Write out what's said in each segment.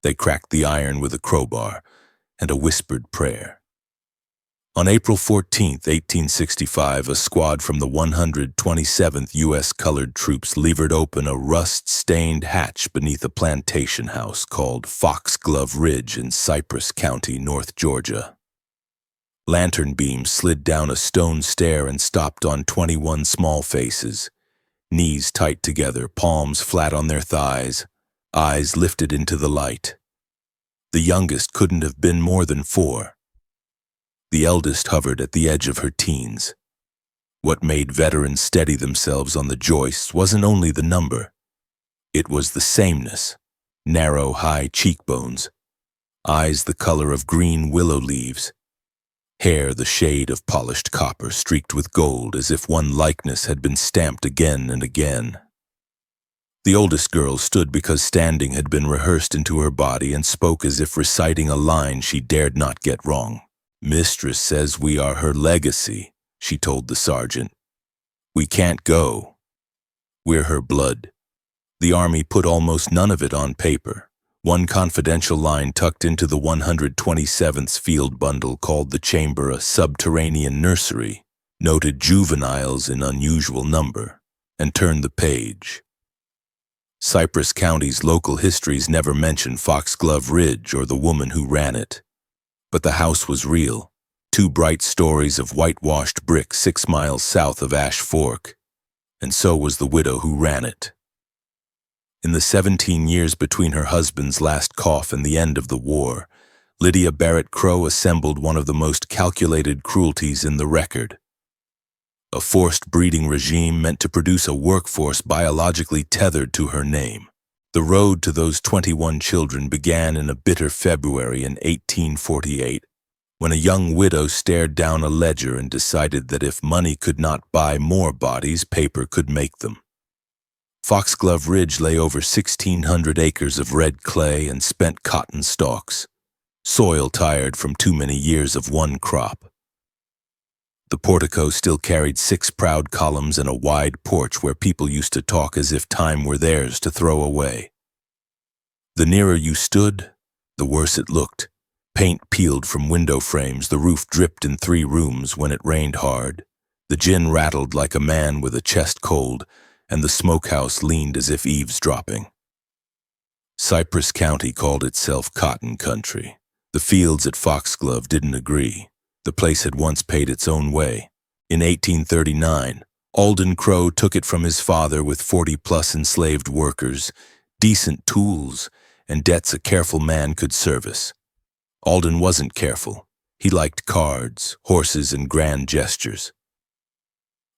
They cracked the iron with a crowbar and a whispered prayer. On April 14, 1865, a squad from the 127th U.S. Colored Troops levered open a rust-stained hatch beneath a plantation house called Foxglove Ridge in Cypress County, North Georgia. Lantern beams slid down a stone stair and stopped on 21 small faces, knees tight together, palms flat on their thighs, eyes lifted into the light. The youngest couldn't have been more than 4. The eldest hovered at the edge of her teens. What made veterans steady themselves on the joists wasn't only the number. It was the sameness: narrow, high cheekbones, eyes the color of green willow leaves, hair the shade of polished copper streaked with gold, as if one likeness had been stamped again and again. The oldest girl stood because standing had been rehearsed into her body and spoke as if reciting a line she dared not get wrong. "Mistress says we are her legacy," she told the sergeant. "We can't go. We're her blood." The Army put almost none of it on paper. One confidential line tucked into the 127th Field Bundle called the chamber a subterranean nursery, noted juveniles in unusual number, and turned the page. Cypress County's local histories never mention Foxglove Ridge or the woman who ran it. But the house was real, 2 bright stories of whitewashed brick 6 miles south of Ash Fork, and so was the widow who ran it. In the 17 years between her husband's last cough and the end of the war, Lydia Barrett Crowe assembled one of the most calculated cruelties in the record. A forced breeding regime meant to produce a workforce biologically tethered to her name. The road to those 21 children began in a bitter February in 1848, when a young widow stared down a ledger and decided that if money could not buy more bodies, paper could make them. Foxglove Ridge lay over 1,600 acres of red clay and spent cotton stalks, soil tired from too many years of one crop. The portico still carried 6 proud columns and a wide porch where people used to talk as if time were theirs to throw away. The nearer you stood, the worse it looked. Paint peeled from window frames, the roof dripped in 3 rooms when it rained hard. The gin rattled like a man with a chest cold, and the smokehouse leaned as if eavesdropping. Cypress County called itself Cotton Country. The fields at Foxglove didn't agree. The place had once paid its own way. In 1839, Alden Crowe took it from his father with 40-plus enslaved workers, decent tools, and debts a careful man could service. Alden wasn't careful. He liked cards, horses, and grand gestures.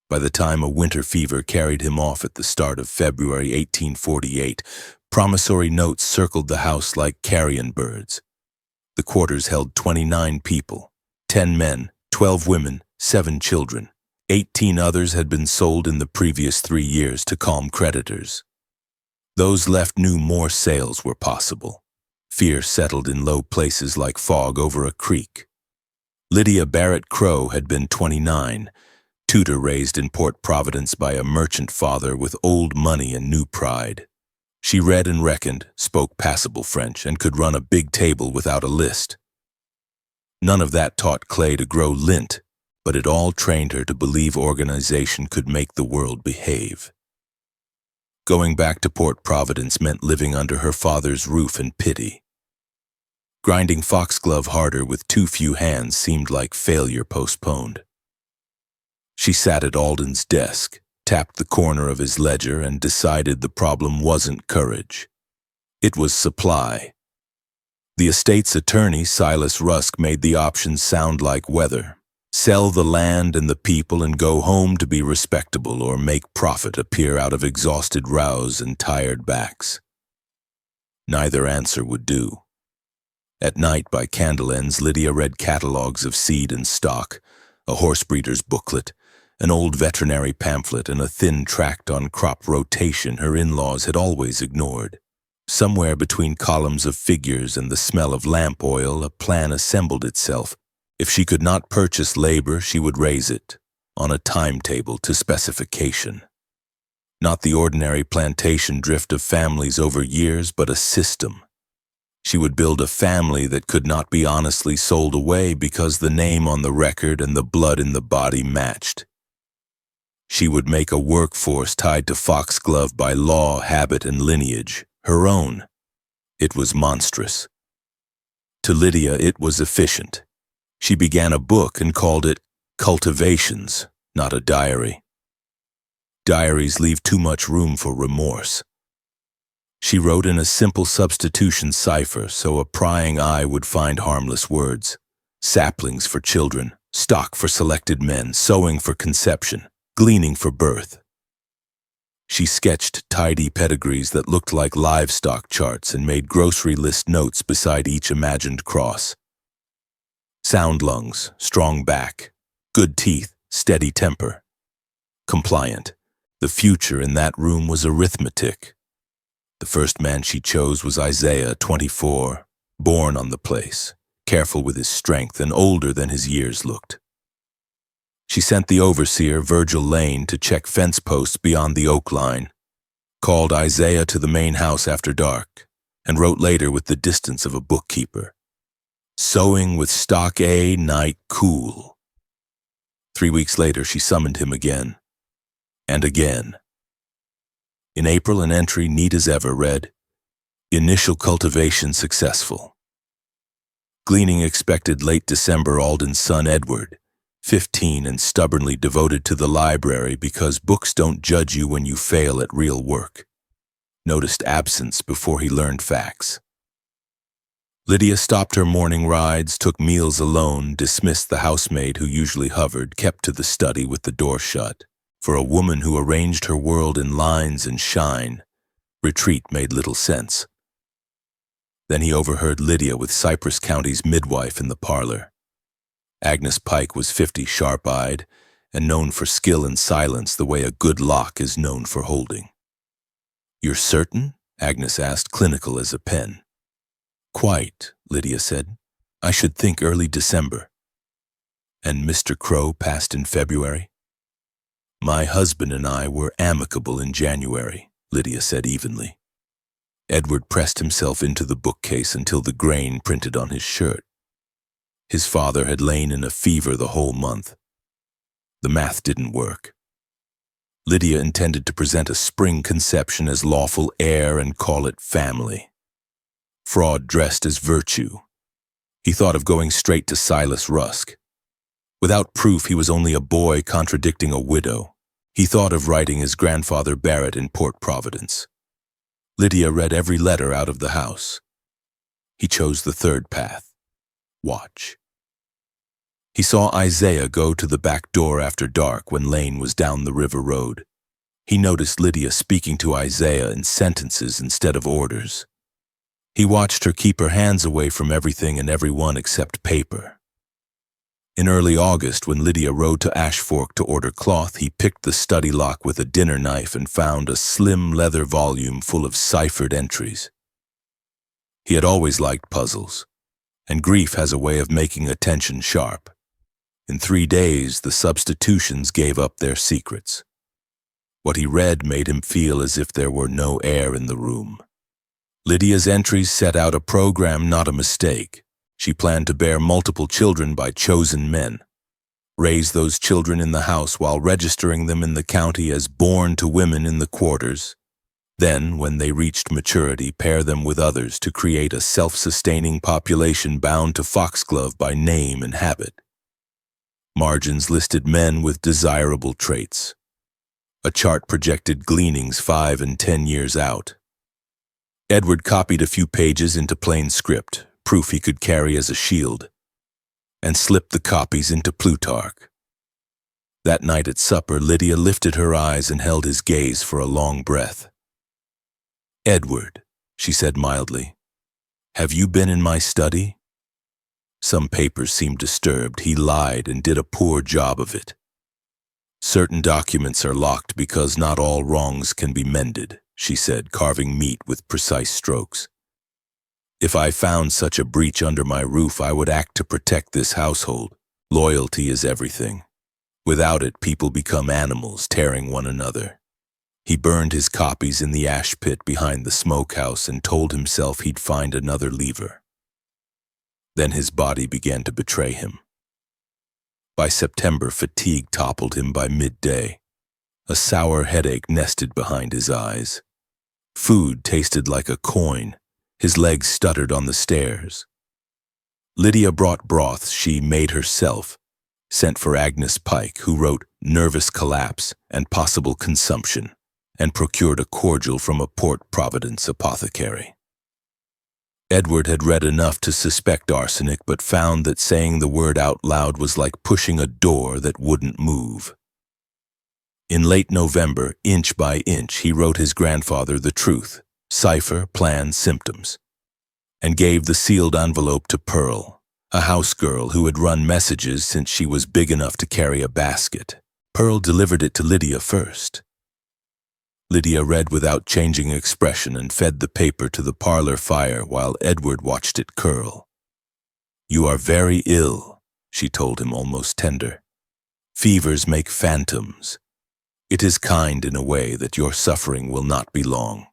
By the time a winter fever carried him off at the start of February 1848, promissory notes circled the house like carrion birds. The quarters held 29 people. 10 men, 12 women, 7 children. 18 others had been sold in the previous 3 years to calm creditors. Those left knew more sales were possible. Fear settled in low places like fog over a creek. Lydia Barrett Crowe had been 29, tutor raised in Port Providence by a merchant father with old money and new pride. She read and reckoned, spoke passable French, and could run a big table without a list. None of that taught Clay to grow lint, but it all trained her to believe organization could make the world behave. Going back to Port Providence meant living under her father's roof in pity. Grinding Foxglove harder with too few hands seemed like failure postponed. She sat at Alden's desk, tapped the corner of his ledger, and decided the problem wasn't courage. It was supply. The estate's attorney, Silas Rusk, made the options sound like weather. Sell the land and the people and go home to be respectable, or make profit appear out of exhausted rows and tired backs. Neither answer would do. At night by candle ends, Lydia read catalogs of seed and stock, a horse breeder's booklet, an old veterinary pamphlet, and a thin tract on crop rotation her in-laws had always ignored. Somewhere between columns of figures and the smell of lamp oil, a plan assembled itself. If she could not purchase labor, she would raise it, on a timetable to specification. Not the ordinary plantation drift of families over years, but a system. She would build a family that could not be honestly sold away because the name on the record and the blood in the body matched. She would make a workforce tied to Foxglove by law, habit, and lineage, her own. It was monstrous. To Lydia, it was efficient. She began a book and called it Cultivations, not a diary. Diaries leave too much room for remorse. She wrote in a simple substitution cipher so a prying eye would find harmless words. Saplings for children, stock for selected men, sowing for conception, gleaning for birth. She sketched tidy pedigrees that looked like livestock charts and made grocery list notes beside each imagined cross. Sound lungs, strong back, good teeth, steady temper. Compliant. The future in that room was arithmetic. The first man she chose was Isaiah, 24, born on the place, careful with his strength and older than his years looked. She sent the overseer, Virgil Lane, to check fence posts beyond the oak line, called Isaiah to the main house after dark, and wrote later with the distance of a bookkeeper. Sowing with stock A, night cool. 3 weeks later, she summoned him again, and again. In April, an entry neat as ever read, "Initial cultivation successful. Gleaning expected late December. Alden's son Edward, 15 and stubbornly devoted to the library because books don't judge you when you fail at real work. Noticed absence before he learned facts." Lydia stopped her morning rides, took meals alone, dismissed the housemaid who usually hovered, kept to the study with the door shut. For a woman who arranged her world in lines and shine, retreat made little sense. Then he overheard Lydia with Cypress County's midwife in the parlor. Agnes Pike was 50, sharp-eyed, and known for skill and silence the way a good lock is known for holding. "You're certain?" Agnes asked, clinical as a pen. "Quite," Lydia said. "I should think early December." "And Mr. Crow passed in February?" "My husband and I were amicable in January," Lydia said evenly. Edward pressed himself into the bookcase until the grain printed on his shirt. His father had lain in a fever the whole month. The math didn't work. Lydia intended to present a spring conception as lawful heir and call it family. Fraud dressed as virtue. He thought of going straight to Silas Rusk. Without proof, he was only a boy contradicting a widow. He thought of writing his grandfather Barrett in Port Providence. Lydia read every letter out of the house. He chose the third path. Watch. He saw Isaiah go to the back door after dark when Lane was down the river road. He noticed Lydia speaking to Isaiah in sentences instead of orders. He watched her keep her hands away from everything and everyone except paper. In early August, when Lydia rode to Ash Fork to order cloth, he picked the study lock with a dinner knife and found a slim leather volume full of ciphered entries. He had always liked puzzles, and grief has a way of making attention sharp. In 3 days, the substitutions gave up their secrets. What he read made him feel as if there were no air in the room. Lydia's entries set out a program, not a mistake. She planned to bear multiple children by chosen men, raise those children in the house while registering them in the county as born to women in the quarters, then, when they reached maturity, pair them with others to create a self-sustaining population bound to Foxglove by name and habit. Margins listed men with desirable traits. A chart projected gleanings 5 and 10 years out. Edward copied a few pages into plain script, proof he could carry as a shield, and slipped the copies into Plutarch. That night at supper, Lydia lifted her eyes and held his gaze for a long breath. "Edward," she said mildly, "have you been in my study?" Some papers seemed disturbed. He lied and did a poor job of it. "Certain documents are locked because not all wrongs can be mended," she said, carving meat with precise strokes. "If I found such a breach under my roof, I would act to protect this household. Loyalty is everything. Without it, people become animals, tearing one another. He burned his copies in the ash pit behind the smokehouse and told himself he'd find another lever. Then his body began to betray him. By September, fatigue toppled him by midday. A sour headache nested behind his eyes. Food tasted like a coin. His legs stuttered on the stairs. Lydia brought broths she made herself, sent for Agnes Pike, who wrote nervous collapse and possible consumption, and procured a cordial from a Port Providence apothecary. Edward had read enough to suspect arsenic, but found that saying the word out loud was like pushing a door that wouldn't move. In late November, inch by inch, he wrote his grandfather the truth, cipher, plan, symptoms, and gave the sealed envelope to Pearl, a house girl who had run messages since she was big enough to carry a basket. Pearl delivered it to Lydia first. Lydia read without changing expression and fed the paper to the parlor fire while Edward watched it curl. "You are very ill," she told him, almost tender. "Fevers make phantoms. It is kind in a way that your suffering will not be long."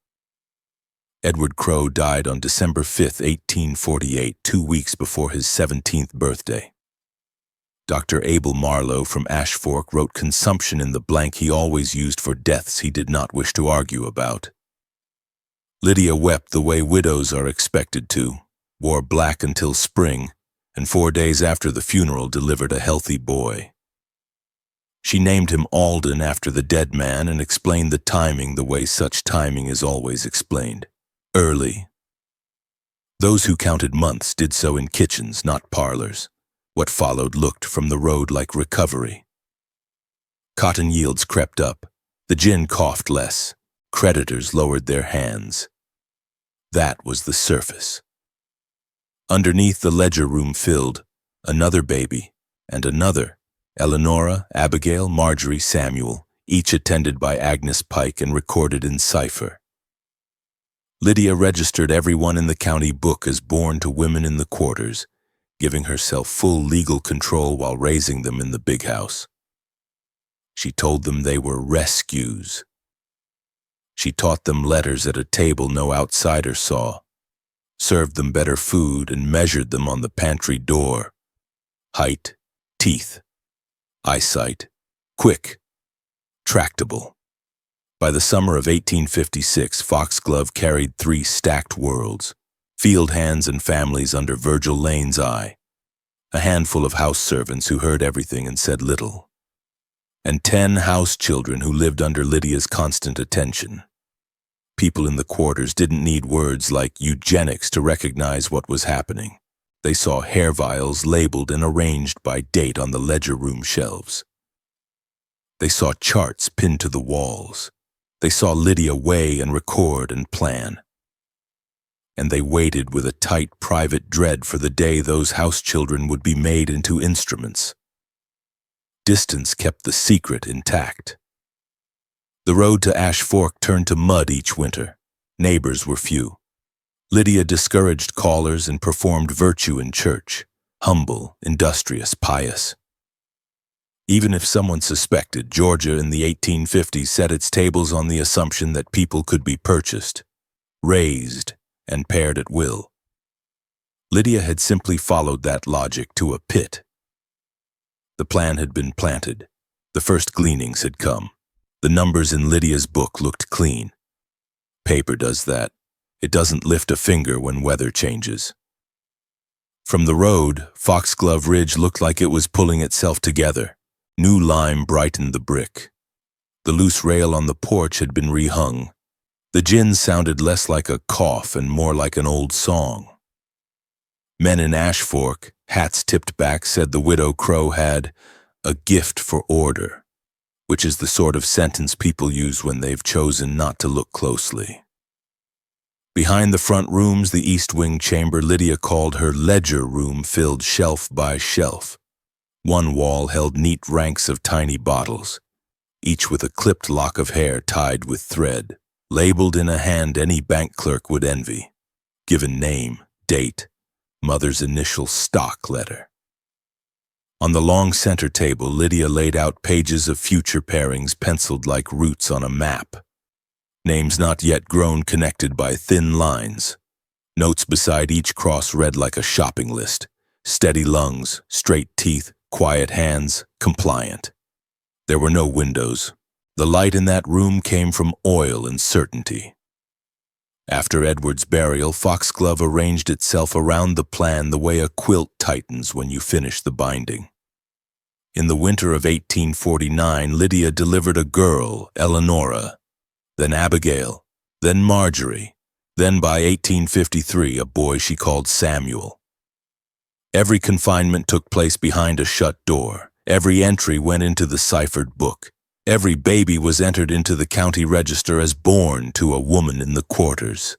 Edward Crowe died on December 5, 1848, 2 weeks before his 17th birthday. Dr. Abel Marlowe from Ash Fork wrote consumption in the blank he always used for deaths he did not wish to argue about. Lydia wept the way widows are expected to, wore black until spring, and 4 days after the funeral delivered a healthy boy. She named him Alden after the dead man and explained the timing the way such timing is always explained. Early. Those who counted months did so in kitchens, not parlors. What followed looked from the road like recovery. Cotton yields crept up. The gin coughed less. Creditors lowered their hands. That was the surface. Underneath, the ledger room filled. Another baby, and another. Eleonora, Abigail, Marjorie, Samuel, each attended by Agnes Pike and recorded in cipher. Lydia registered everyone in the county book as born to women in the quarters, giving herself full legal control while raising them in the big house. She told them they were rescues. She taught them letters at a table no outsider saw, served them better food, and measured them on the pantry door. Height, teeth, eyesight, quick, tractable. By the summer of 1856, Foxglove carried 3 stacked worlds, field hands and families under Virgil Lane's eye, a handful of house servants who heard everything and said little, and 10 house children who lived under Lydia's constant attention. People in the quarters didn't need words like eugenics to recognize what was happening. They saw hair vials labeled and arranged by date on the ledger room shelves. They saw charts pinned to the walls. They saw Lydia weigh and record and plan. And they waited with a tight private dread for the day those house children would be made into instruments. Distance kept the secret intact. The road to Ash Fork turned to mud each winter. Neighbors were few. Lydia discouraged callers and performed virtue in church, humble, industrious, pious. Even if someone suspected, Georgia in the 1850s set its tables on the assumption that people could be purchased, raised, and paired at will. Lydia had simply followed that logic to a pit. The plan had been planted. The first gleanings had come. The numbers in Lydia's book looked clean. Paper does that. It doesn't lift a finger when weather changes. From the road, Foxglove Ridge looked like it was pulling itself together. New lime brightened the brick. The loose rail on the porch had been rehung. The gin sounded less like a cough and more like an old song. Men in Ash Fork, hats tipped back, said the widow Crowe had a gift for order, which is the sort of sentence people use when they've chosen not to look closely. Behind the front rooms, the East Wing chamber Lydia called her ledger room filled shelf by shelf. One wall held neat ranks of tiny bottles, each with a clipped lock of hair tied with thread, labeled in a hand any bank clerk would envy, given name, date, mother's initial stock letter. On the long center table, Lydia laid out pages of future pairings penciled like roots on a map. Names not yet grown connected by thin lines. Notes beside each cross read like a shopping list. Steady lungs, straight teeth, quiet hands, compliant. There were no windows. The light in that room came from oil and certainty. After Edward's burial, Foxglove arranged itself around the plan the way a quilt tightens when you finish the binding. In the winter of 1849, Lydia delivered a girl, Eleonora, then Abigail, then Marjorie, then by 1853 a boy she called Samuel. Every confinement took place behind a shut door. Every entry went into the ciphered book. Every baby was entered into the county register as born to a woman in the quarters.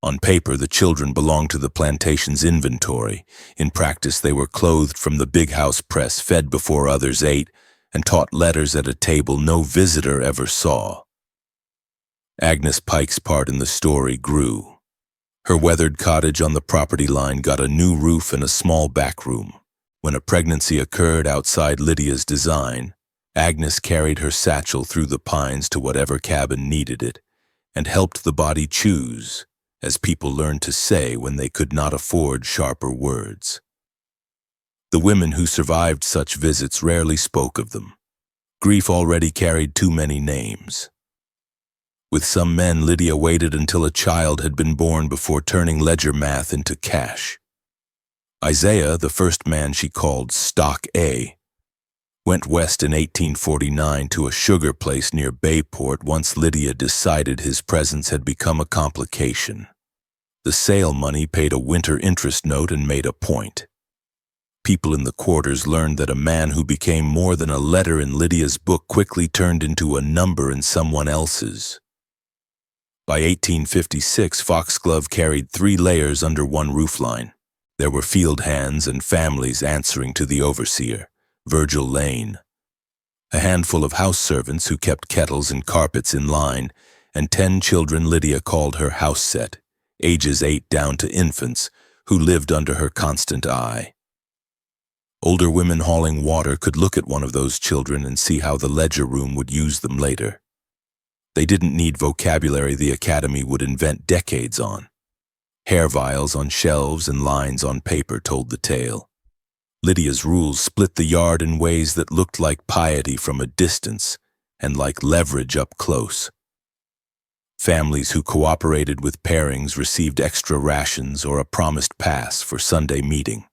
On paper, the children belonged to the plantation's inventory. In practice, they were clothed from the big house press, fed before others ate, and taught letters at a table no visitor ever saw. Agnes Pike's part in the story grew. Her weathered cottage on the property line got a new roof and a small back room. When a pregnancy occurred outside Lydia's design, Agnes carried her satchel through the pines to whatever cabin needed it, and helped the body choose, as people learned to say when they could not afford sharper words. The women who survived such visits rarely spoke of them. Grief already carried too many names. With some men, Lydia waited until a child had been born before turning ledger math into cash. Isaiah, the first man she called Stock A, went west in 1849 to a sugar place near Bayport once Lydia decided his presence had become a complication. The sale money paid a winter interest note and made a point. People in the quarters learned that a man who became more than a letter in Lydia's book quickly turned into a number in someone else's. By 1856, Foxglove carried 3 layers under one roofline. There were field hands and families answering to the overseer, Virgil Lane, a handful of house servants who kept kettles and carpets in line, and 10 children Lydia called her house set, ages 8 down to infants, who lived under her constant eye. Older women hauling water could look at one of those children and see how the ledger room would use them later. They didn't need vocabulary the academy would invent decades on. Hair vials on shelves and lines on paper told the tale. Lydia's rules split the yard in ways that looked like piety from a distance and like leverage up close. Families who cooperated with pairings received extra rations or a promised pass for Sunday meeting.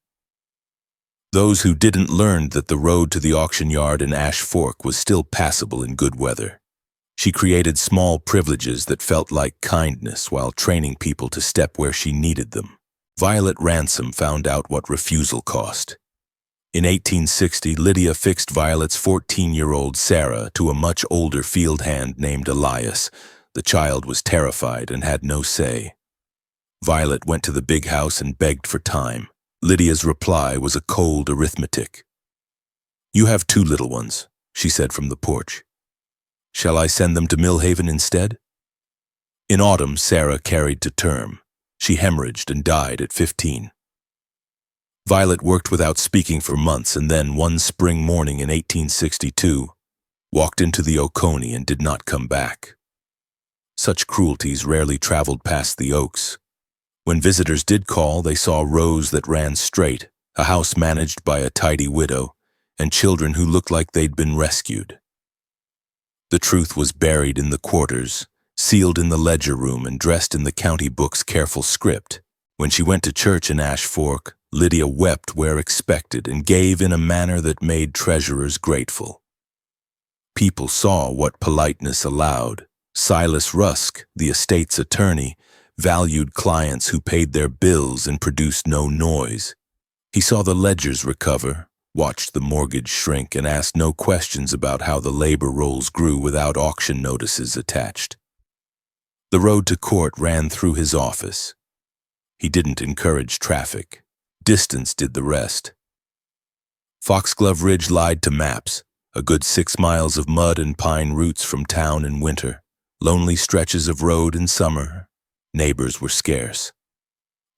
Those who didn't learned that the road to the auction yard in Ash Fork was still passable in good weather. She created small privileges that felt like kindness while training people to step where she needed them. Violet Ransom found out what refusal cost. In 1860, Lydia fixed Violet's 14-year-old Sarah to a much older field hand named Elias. The child was terrified and had no say. Violet went to the big house and begged for time. Lydia's reply was a cold arithmetic. "You have 2 little ones," she said from the porch. "Shall I send them to Millhaven instead?" In autumn, Sarah carried to term. She hemorrhaged and died at 15. Violet worked without speaking for months and then, one spring morning in 1862, walked into the Oconee and did not come back. Such cruelties rarely traveled past the Oaks. When visitors did call, they saw rows that ran straight, a house managed by a tidy widow, and children who looked like they'd been rescued. The truth was buried in the quarters, sealed in the ledger room and dressed in the county book's careful script. When she went to church in Ash Fork, Lydia wept where expected and gave in a manner that made treasurers grateful. People saw what politeness allowed. Silas Rusk, the estate's attorney, valued clients who paid their bills and produced no noise. He saw the ledgers recover, watched the mortgage shrink, and asked no questions about how the labor rolls grew without auction notices attached. The road to court ran through his office. He didn't encourage traffic. Distance did the rest. Foxglove Ridge lied to maps, a good 6 miles of mud and pine roots from town in winter, lonely stretches of road in summer. Neighbors were scarce.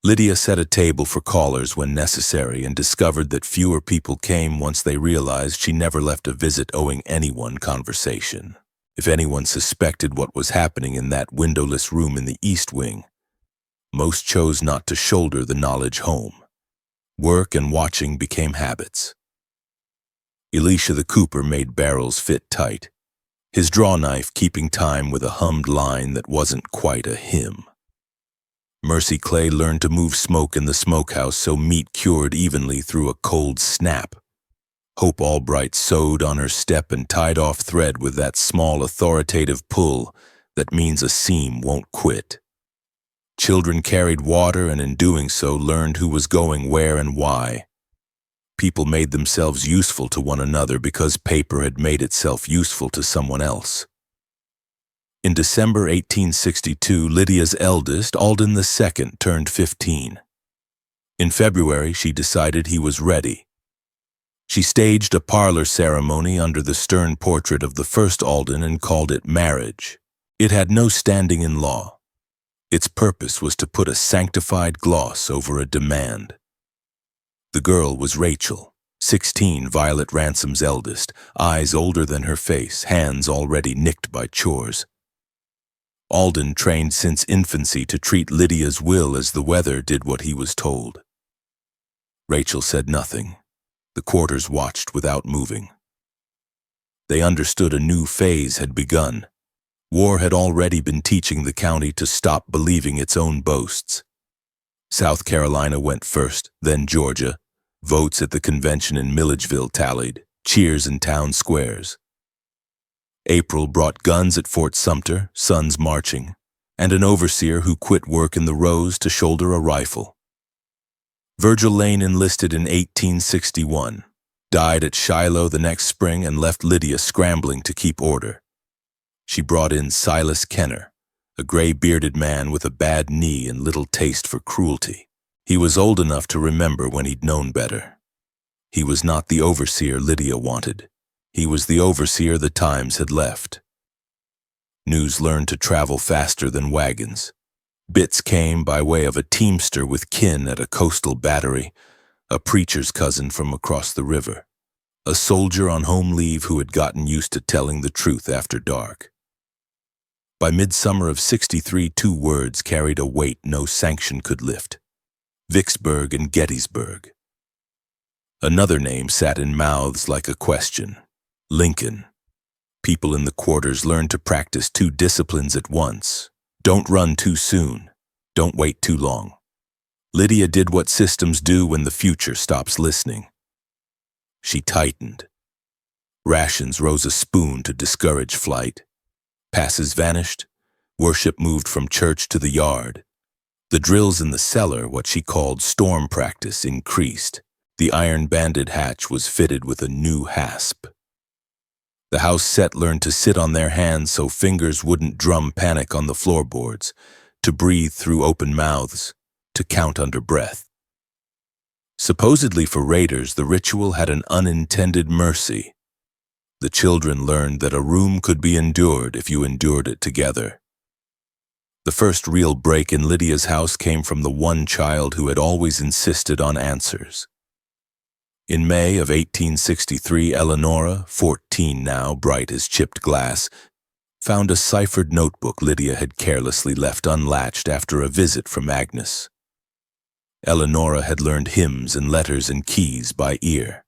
Lydia set a table for callers when necessary and discovered that fewer people came once they realized she never left a visit owing anyone conversation. If anyone suspected what was happening in that windowless room in the East Wing, most chose not to shoulder the knowledge home. Work and watching became habits. Elisha the Cooper made barrels fit tight, his draw knife keeping time with a hummed line that wasn't quite a hymn. Mercy Clay learned to move smoke in the smokehouse so meat cured evenly through a cold snap. Hope Albright sewed on her step and tied off thread with that small authoritative pull that means a seam won't quit. Children carried water and in doing so learned who was going where and why. People made themselves useful to one another because paper had made itself useful to someone else. In December 1862, Lydia's eldest, Alden II, turned 15. In February, she decided he was ready. She staged a parlor ceremony under the stern portrait of the first Alden and called it marriage. It had no standing in law. Its purpose was to put a sanctified gloss over a demand. The girl was Rachel, 16, Violet Ransom's eldest, eyes older than her face, hands already nicked by chores. Alden trained since infancy to treat Lydia's will as the weather did what he was told. Rachel said nothing. The quarters watched without moving. They understood a new phase had begun. War had already been teaching the county to stop believing its own boasts. South Carolina went first, then Georgia. Votes at the convention in Milledgeville tallied, cheers in town squares. April brought guns at Fort Sumter, sons marching, and an overseer who quit work in the rows to shoulder a rifle. Virgil Lane enlisted in 1861, died at Shiloh the next spring and left Lydia scrambling to keep order. She brought in Silas Kenner, a gray-bearded man with a bad knee and little taste for cruelty. He was old enough to remember when he'd known better. He was not the overseer Lydia wanted. He was the overseer the times had left. News learned to travel faster than wagons. Bits came by way of a teamster with kin at a coastal battery, a preacher's cousin from across the river, a soldier on home leave who had gotten used to telling the truth after dark. By midsummer of '63, 2 words carried a weight no sanction could lift: Vicksburg and Gettysburg. Another name sat in mouths like a question: Lincoln. People in the quarters learned to practice 2 disciplines at once. Don't run too soon. Don't wait too long. Lydia did what systems do when the future stops listening. She tightened. Rations rose a spoon to discourage flight. Passes vanished. Worship moved from church to the yard. The drills in the cellar, what she called storm practice, increased. The iron-banded hatch was fitted with a new hasp. The house set learned to sit on their hands so fingers wouldn't drum panic on the floorboards, to breathe through open mouths, to count under breath. Supposedly for raiders, the ritual had an unintended mercy. The children learned that a room could be endured if you endured it together. The first real break in Lydia's house came from the one child who had always insisted on answers. In May of 1863, Eleonora, 14 now, bright as chipped glass, found a ciphered notebook Lydia had carelessly left unlatched after a visit from Agnes. Eleonora had learned hymns and letters and keys by ear.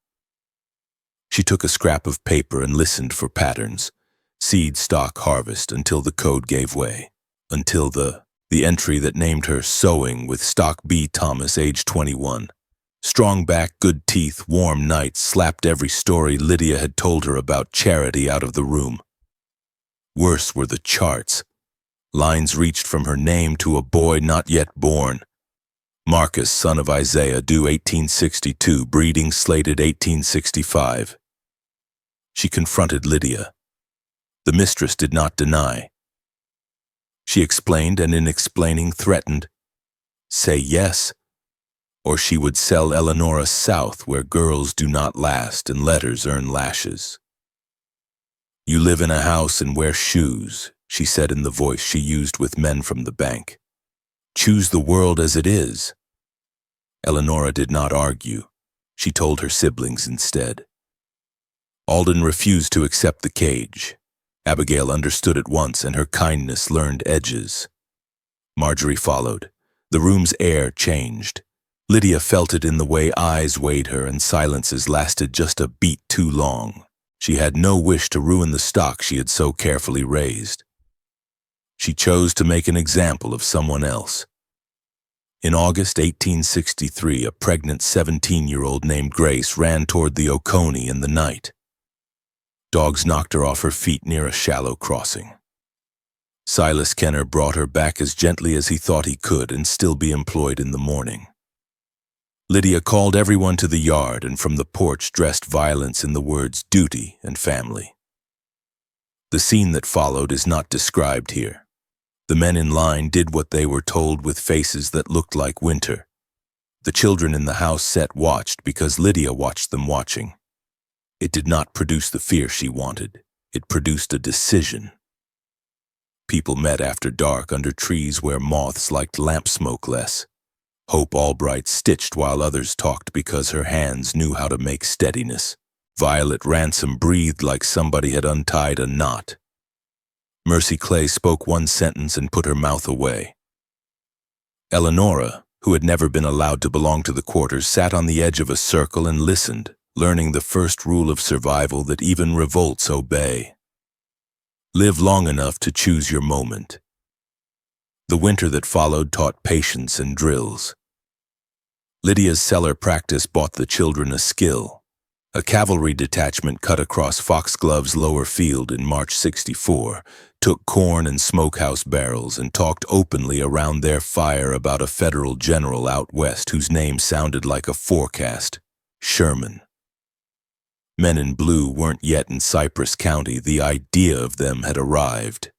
She took a scrap of paper and listened for patterns, seed stock harvest, until the code gave way, until the entry that named her sewing with Stock B. Thomas, age 21. Strong back, good teeth, warm nights slapped every story Lydia had told her about charity out of the room. Worse were the charts. Lines reached from her name to a boy not yet born. Marcus, son of Isaiah, due 1862, breeding slated 1865. She confronted Lydia. The mistress did not deny. She explained and in explaining threatened, "Say yes, or she would sell Eleonora south where girls do not last and letters earn lashes." "You live in a house and wear shoes," she said in the voice she used with men from the bank. "Choose the world as it is." Eleonora did not argue. She told her siblings instead. Alden refused to accept the cage. Abigail understood at once, and her kindness learned edges. Marjorie followed. The room's air changed. Lydia felt it in the way eyes weighed her and silences lasted just a beat too long. She had no wish to ruin the stock she had so carefully raised. She chose to make an example of someone else. In August 1863, a pregnant 17-year-old named Grace ran toward the Oconee in the night. Dogs knocked her off her feet near a shallow crossing. Silas Kenner brought her back as gently as he thought he could and still be employed in the morning. Lydia called everyone to the yard and from the porch dressed violence in the words duty and family. The scene that followed is not described here. The men in line did what they were told with faces that looked like winter. The children in the house set watched because Lydia watched them watching. It did not produce the fear she wanted. It produced a decision. People met after dark under trees where moths liked lamp smoke less. Hope Albright stitched while others talked because her hands knew how to make steadiness. Violet Ransom breathed like somebody had untied a knot. Mercy Clay spoke one sentence and put her mouth away. Eleonora, who had never been allowed to belong to the quarters, sat on the edge of a circle and listened, learning the first rule of survival that even revolts obey. Live long enough to choose your moment. The winter that followed taught patience and drills. Lydia's cellar practice bought the children a skill. A cavalry detachment cut across Foxglove's lower field in March '64, took corn and smokehouse barrels and talked openly around their fire about a federal general out west whose name sounded like a forecast, Sherman. Men in blue weren't yet in Cypress County. The idea of them had arrived.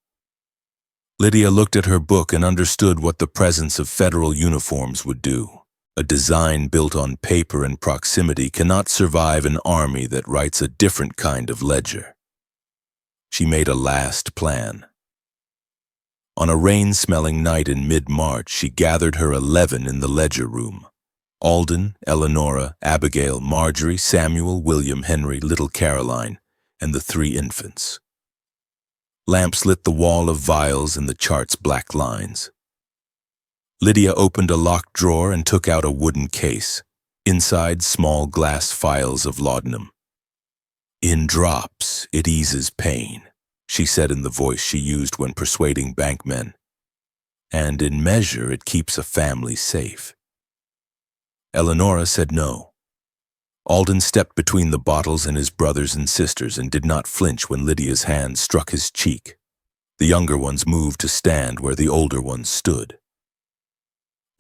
Lydia looked at her book and understood what the presence of federal uniforms would do. A design built on paper and proximity cannot survive an army that writes a different kind of ledger. She made a last plan. On a rain-smelling night in mid-March, she gathered her 11 in the ledger room. Alden, Eleonora, Abigail, Marjorie, Samuel, William, Henry, little Caroline, and the 3 infants. Lamps lit the wall of vials and the chart's black lines. Lydia opened a locked drawer and took out a wooden case. Inside, small glass phials of laudanum. "In drops, it eases pain," she said in the voice she used when persuading bankmen. "And in measure, it keeps a family safe." Eleonora said no. Alden stepped between the bottles and his brothers and sisters and did not flinch when Lydia's hand struck his cheek. The younger ones moved to stand where the older ones stood.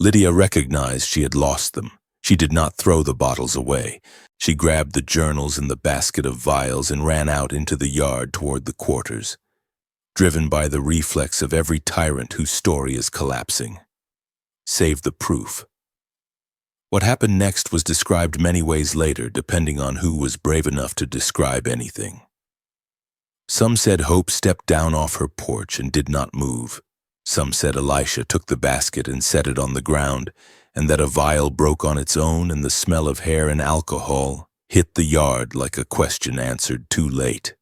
Lydia recognized she had lost them. She did not throw the bottles away. She grabbed the journals and the basket of vials and ran out into the yard toward the quarters, driven by the reflex of every tyrant whose story is collapsing. Save the proof. What happened next was described many ways later, depending on who was brave enough to describe anything. Some said Hope stepped down off her porch and did not move. Some said Elisha took the basket and set it on the ground, and that a vial broke on its own and the smell of hair and alcohol hit the yard like a question answered too late.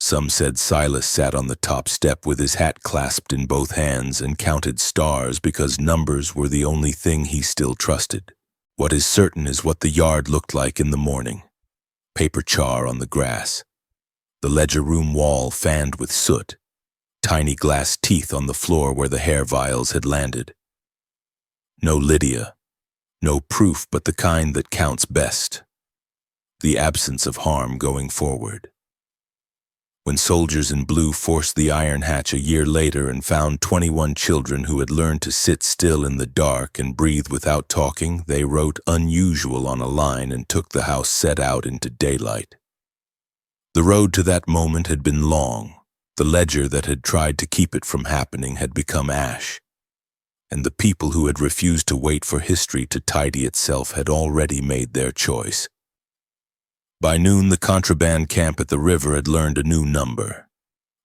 Some said Silas sat on the top step with his hat clasped in both hands and counted stars because numbers were the only thing he still trusted. What is certain is what the yard looked like in the morning. Paper char on the grass. The ledger room wall fanned with soot. Tiny glass teeth on the floor where the hair vials had landed. No Lydia. No proof but the kind that counts best. The absence of harm going forward. When soldiers in blue forced the iron hatch a year later and found 21 children who had learned to sit still in the dark and breathe without talking, they wrote "unusual" on a line and took the house set out into daylight. The road to that moment had been long. The ledger that had tried to keep it from happening had become ash, and the people who had refused to wait for history to tidy itself had already made their choice. By noon, the contraband camp at the river had learned a new number.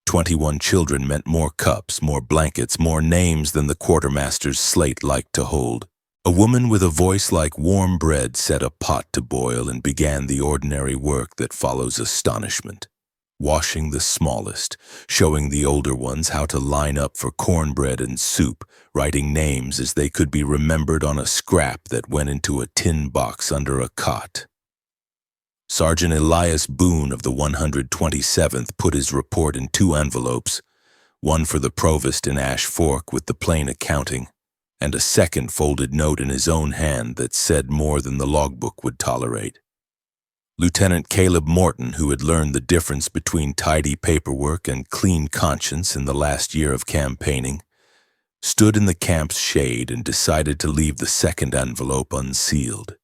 21 children meant more cups, more blankets, more names than the quartermaster's slate liked to hold. A woman with a voice like warm bread set a pot to boil and began the ordinary work that follows astonishment. washing the smallest, showing the older ones how to line up for cornbread and soup, writing names as they could be remembered on a scrap that went into a tin box under a cot. Sergeant Elias Boone of the 127th put his report in 2 envelopes, one for the provost in Ash Fork with the plain accounting, and a second folded note in his own hand that said more than the logbook would tolerate. Lieutenant Caleb Morton, who had learned the difference between tidy paperwork and clean conscience in the last year of campaigning, stood in the camp's shade and decided to leave the second envelope unsealed.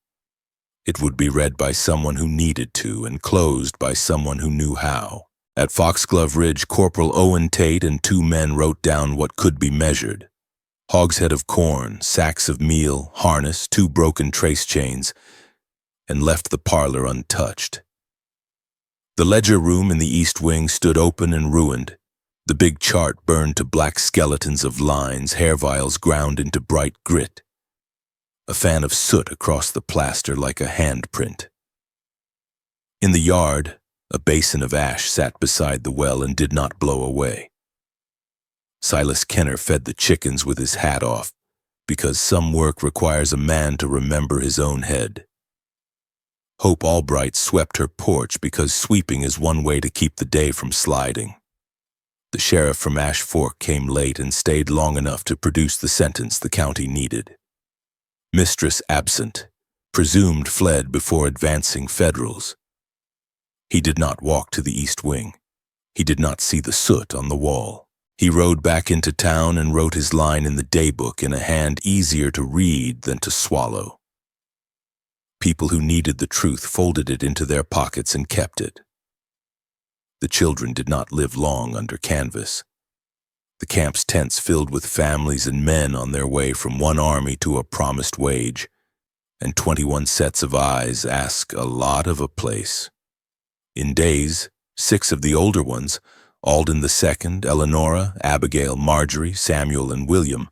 It would be read by someone who needed to and closed by someone who knew how. At Foxglove Ridge, Corporal Owen Tate and 2 men wrote down what could be measured: hogshead of corn, sacks of meal, harness, 2 broken trace chains, and left the parlor untouched. The ledger room in the east wing stood open and ruined, the big chart burned to black skeletons of lines, hair vials ground into bright grit, a fan of soot across the plaster like a handprint. In the yard, a basin of ash sat beside the well and did not blow away. Silas Kenner fed the chickens with his hat off, because some work requires a man to remember his own head. Hope Albright swept her porch because sweeping is one way to keep the day from sliding. The sheriff from Ash Fork came late and stayed long enough to produce the sentence the county needed. Mistress absent, presumed fled before advancing Federals. He did not walk to the east wing. He did not see the soot on the wall. He rode back into town and wrote his line in the daybook in a hand easier to read than to swallow. People who needed the truth folded it into their pockets and kept it. The children did not live long under canvas. The camp's tents filled with families and men on their way from one army to a promised wage, and 21 sets of eyes ask a lot of a place. In days, 6 of the older ones, Alden II, Eleonora, Abigail, Marjorie, Samuel, and William,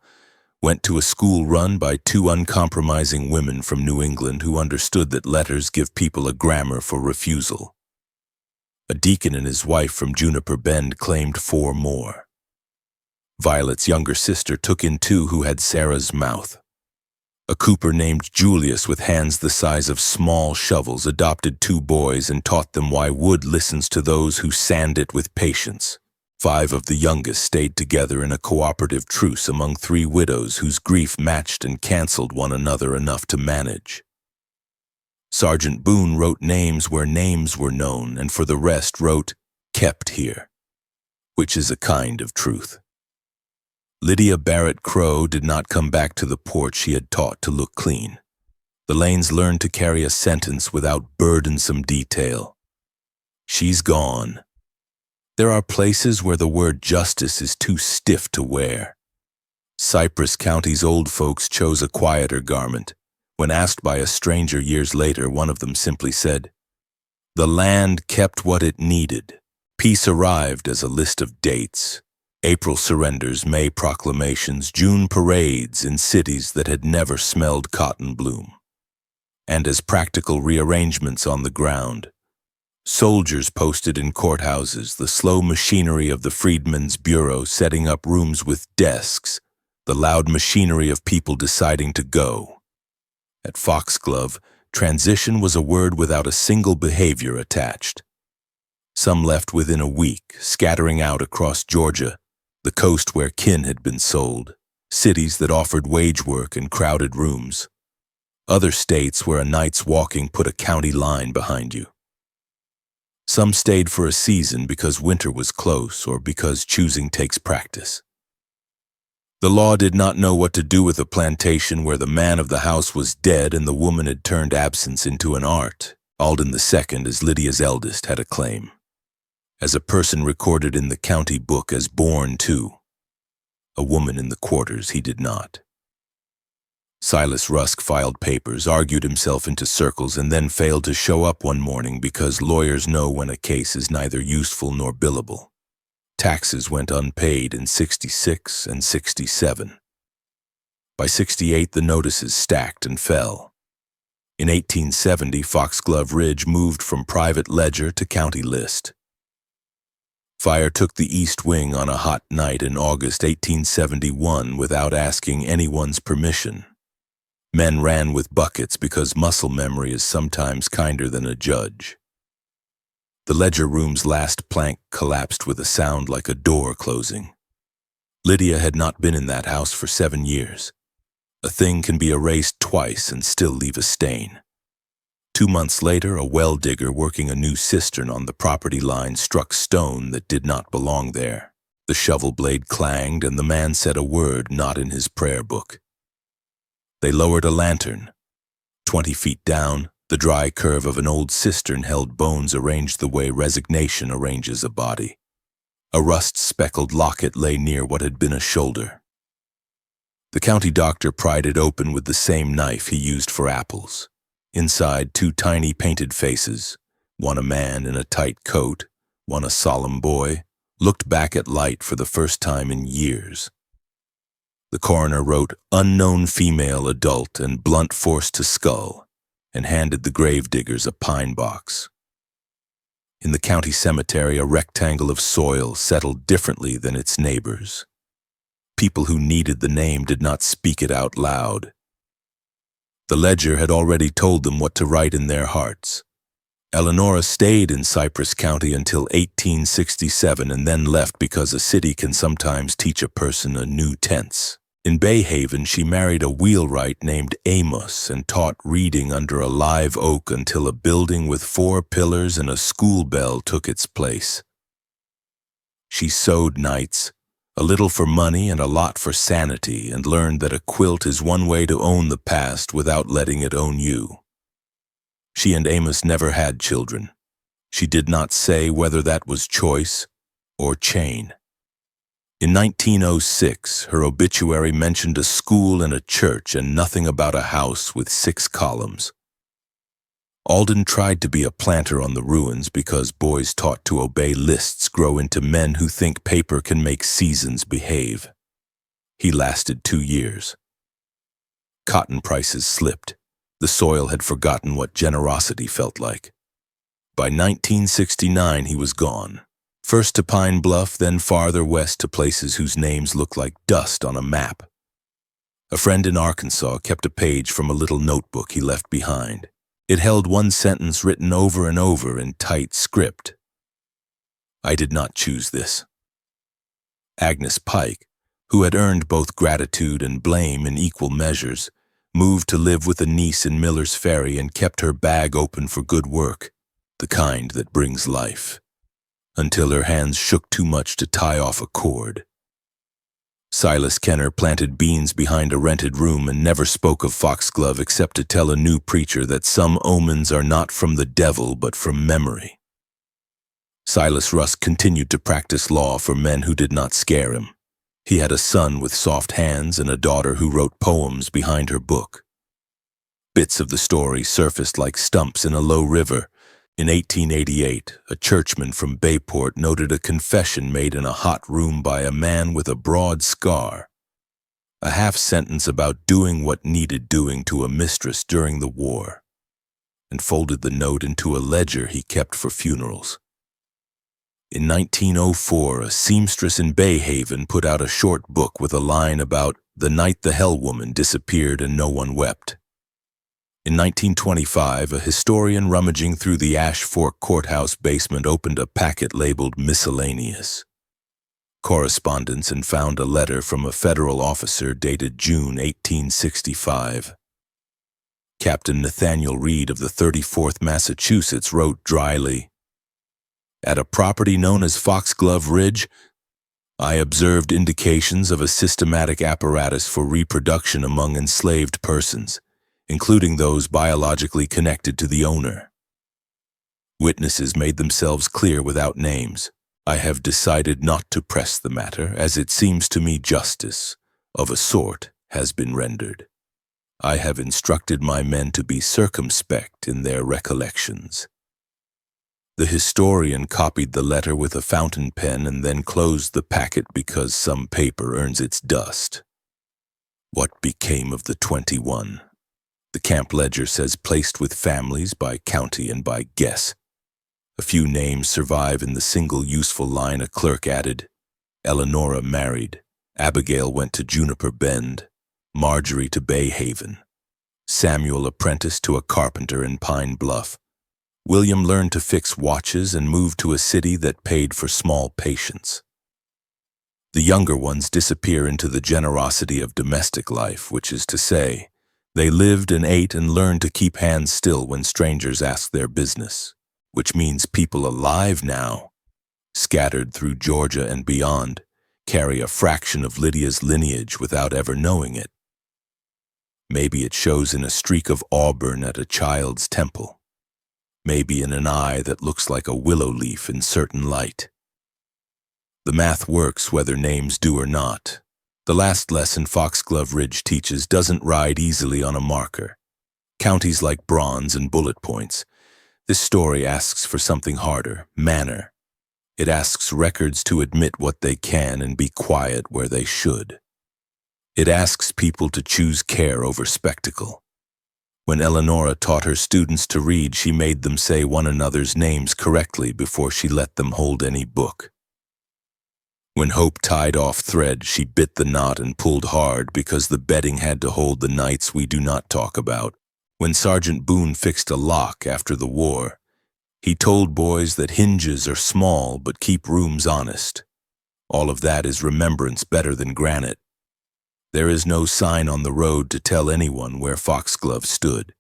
went to a school run by 2 uncompromising women from New England who understood that letters give people a grammar for refusal. A deacon and his wife from Juniper Bend claimed 4 more. Violet's younger sister took in 2 who had Sarah's mouth. A cooper named Julius with hands the size of small shovels adopted 2 boys and taught them why wood listens to those who sand it with patience. 5 of the youngest stayed together in a cooperative truce among 3 widows whose grief matched and canceled one another enough to manage. Sergeant Boone wrote names where names were known, and for the rest wrote, "Kept here," which is a kind of truth. Lydia Barrett Crow did not come back to the porch she had taught to look clean. The Lanes learned to carry a sentence without burdensome detail. She's gone. There are places where the word justice is too stiff to wear. Cypress County's old folks chose a quieter garment. When asked by a stranger years later, one of them simply said, "The land kept what it needed." Peace arrived as a list of dates. April surrenders, May proclamations, June parades in cities that had never smelled cotton bloom. And as practical rearrangements on the ground, soldiers posted in courthouses, the slow machinery of the Freedmen's Bureau setting up rooms with desks, the loud machinery of people deciding to go. At Foxglove, transition was a word without a single behavior attached. Some left within a week, scattering out across Georgia, the coast where kin had been sold, cities that offered wage work and crowded rooms, other states where a night's walking put a county line behind you. Some stayed for a season because winter was close or because choosing takes practice. The law did not know what to do with a plantation where the man of the house was dead and the woman had turned absence into an art. Alden II, as Lydia's eldest, had a claim. As a person recorded in the county book as born to. A woman in the quarters he did not. Silas Rusk filed papers, argued himself into circles, and then failed to show up one morning because lawyers know when a case is neither useful nor billable. Taxes went unpaid in 66 and 67. By 68, the notices stacked and fell. In 1870, Foxglove Ridge moved from private ledger to county list. Fire took the East Wing on a hot night in August 1871 without asking anyone's permission. Men ran with buckets because muscle memory is sometimes kinder than a judge. The ledger room's last plank collapsed with a sound like a door closing. Lydia had not been in that house for 7 years. A thing can be erased twice and still leave a stain. 2 months later, a well digger working a new cistern on the property line struck stone that did not belong there. The shovel blade clanged and the man said a word not in his prayer book. They lowered a lantern. 20 feet down, the dry curve of an old cistern held bones arranged the way resignation arranges a body. A rust-speckled locket lay near what had been a shoulder. The county doctor pried it open with the same knife he used for apples. Inside, 2 tiny painted faces, one a man in a tight coat, one a solemn boy, looked back at light for the first time in years. The coroner wrote, "Unknown female adult and blunt force to skull," and handed the gravediggers a pine box. In the county cemetery, a rectangle of soil settled differently than its neighbors. People who needed the name did not speak it out loud. The ledger had already told them what to write in their hearts. Eleonora stayed in Cypress County until 1867 and then left because a city can sometimes teach a person a new tense. In Bay Haven, she married a wheelwright named Amos and taught reading under a live oak until a building with 4 pillars and a school bell took its place. She sewed nights, a little for money and a lot for sanity, and learned that a quilt is one way to own the past without letting it own you. She and Amos never had children. She did not say whether that was choice or chain. In 1906, her obituary mentioned a school and a church and nothing about a house with 6 columns. Alden tried to be a planter on the ruins because boys taught to obey lists grow into men who think paper can make seasons behave. He lasted 2 years. Cotton prices slipped. The soil had forgotten what generosity felt like. By 1969, he was gone. First to Pine Bluff, then farther west to places whose names look like dust on a map. A friend in Arkansas kept a page from a little notebook he left behind. It held one sentence written over and over in tight script. "I did not choose this." Agnes Pike, who had earned both gratitude and blame in equal measures, moved to live with a niece in Miller's Ferry and kept her bag open for good work, the kind that brings life, until her hands shook too much to tie off a cord. Silas Kenner planted beans behind a rented room and never spoke of Foxglove except to tell a new preacher that some omens are not from the devil but from memory. Silas Rusk continued to practice law for men who did not scare him. He had a son with soft hands and a daughter who wrote poems behind her book. Bits of the story surfaced like stumps in a low river. In 1888, a churchman from Bayport noted a confession made in a hot room by a man with a broad scar. A half sentence about doing what needed doing to a mistress during the war, and folded the note into a ledger he kept for funerals. In 1904, a seamstress in Bay Haven put out a short book with a line about the night the Hell Woman disappeared and no one wept. In 1925, a historian rummaging through the Ash Fork Courthouse basement opened a packet labeled Miscellaneous Correspondence and found a letter from a federal officer dated June 1865. Captain Nathaniel Reed of the 34th Massachusetts wrote dryly, "At a property known as Foxglove Ridge, I observed indications of a systematic apparatus for reproduction among enslaved persons, including those biologically connected to the owner. Witnesses made themselves clear without names. I have decided not to press the matter, as it seems to me justice, of a sort, has been rendered. I have instructed my men to be circumspect in their recollections." The historian copied the letter with a fountain pen and then closed the packet because some paper earns its dust. What became of the 21? The camp ledger says placed with families by county and by guess. A few names survive in the single useful line a clerk added. Eleonora married. Abigail went to Juniper Bend. Marjorie to Bay Haven. Samuel apprenticed to a carpenter in Pine Bluff. William learned to fix watches and moved to a city that paid for small patience. The younger ones disappear into the generosity of domestic life, which is to say, they lived and ate and learned to keep hands still when strangers asked their business, which means people alive now, scattered through Georgia and beyond, carry a fraction of Lydia's lineage without ever knowing it. Maybe it shows in a streak of auburn at a child's temple. Maybe in an eye that looks like a willow leaf in certain light. The math works whether names do or not. The last lesson Foxglove Ridge teaches doesn't ride easily on a marker. Counties like bronze and bullet points. This story asks for something harder, manner. It asks records to admit what they can and be quiet where they should. It asks people to choose care over spectacle. When Eleonora taught her students to read, she made them say one another's names correctly before she let them hold any book. When Hope tied off thread, she bit the knot and pulled hard because the bedding had to hold the nights we do not talk about. When Sergeant Boone fixed a lock after the war, he told boys that hinges are small but keep rooms honest. All of that is remembrance better than granite. There is no sign on the road to tell anyone where Foxglove stood.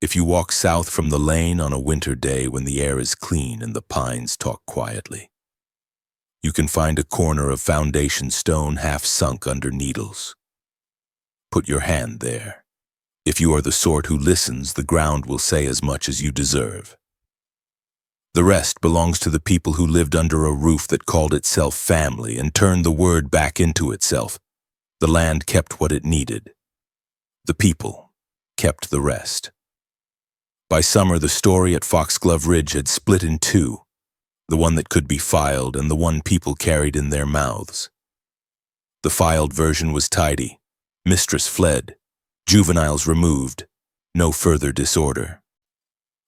If you walk south from the lane on a winter day when the air is clean and the pines talk quietly, you can find a corner of foundation stone half sunk under needles. Put your hand there. If you are the sort who listens, the ground will say as much as you deserve. The rest belongs to the people who lived under a roof that called itself family and turned the word back into itself. The land kept what it needed. The people kept the rest. By summer, the story at Foxglove Ridge had split in two, the one that could be filed and the one people carried in their mouths. The filed version was tidy. Mistress fled. Juveniles removed. No further disorder.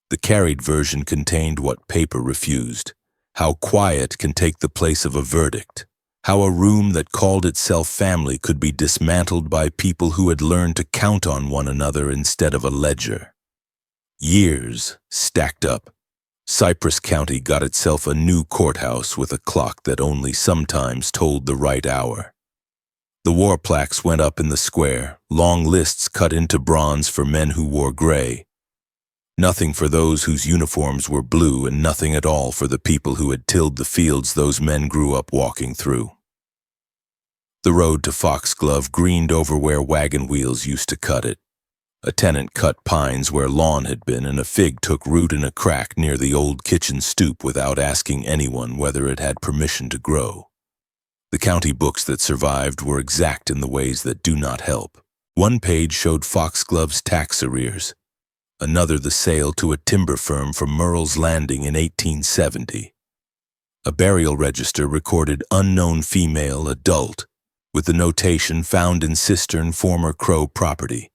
The carried version contained what paper refused. How quiet can take the place of a verdict. How a room that called itself family could be dismantled by people who had learned to count on one another instead of a ledger. Years stacked up. Cypress County got itself a new courthouse with a clock that only sometimes told the right hour. The war plaques went up in the square, long lists cut into bronze for men who wore gray. Nothing for those whose uniforms were blue and nothing at all for the people who had tilled the fields those men grew up walking through. The road to Foxglove greened over where wagon wheels used to cut it. A tenant cut pines where lawn had been, and a fig took root in a crack near the old kitchen stoop without asking anyone whether it had permission to grow. The county books that survived were exact in the ways that do not help. One page showed Foxglove's tax arrears, another the sale to a timber firm from Murrell's Landing in 1870. A burial register recorded unknown female adult, with the notation found in cistern former Crow property,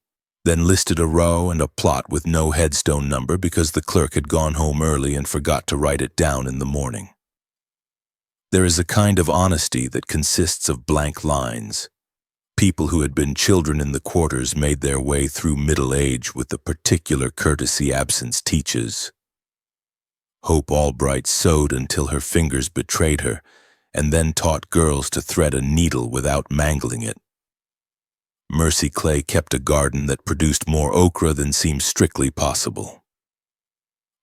then listed a row and a plot with no headstone number because the clerk had gone home early and forgot to write it down in the morning. There is a kind of honesty that consists of blank lines. People who had been children in the quarters made their way through middle age with the particular courtesy absence teaches. Hope Albright sewed until her fingers betrayed her, and then taught girls to thread a needle without mangling it. Mercy Clay kept a garden that produced more okra than seemed strictly possible.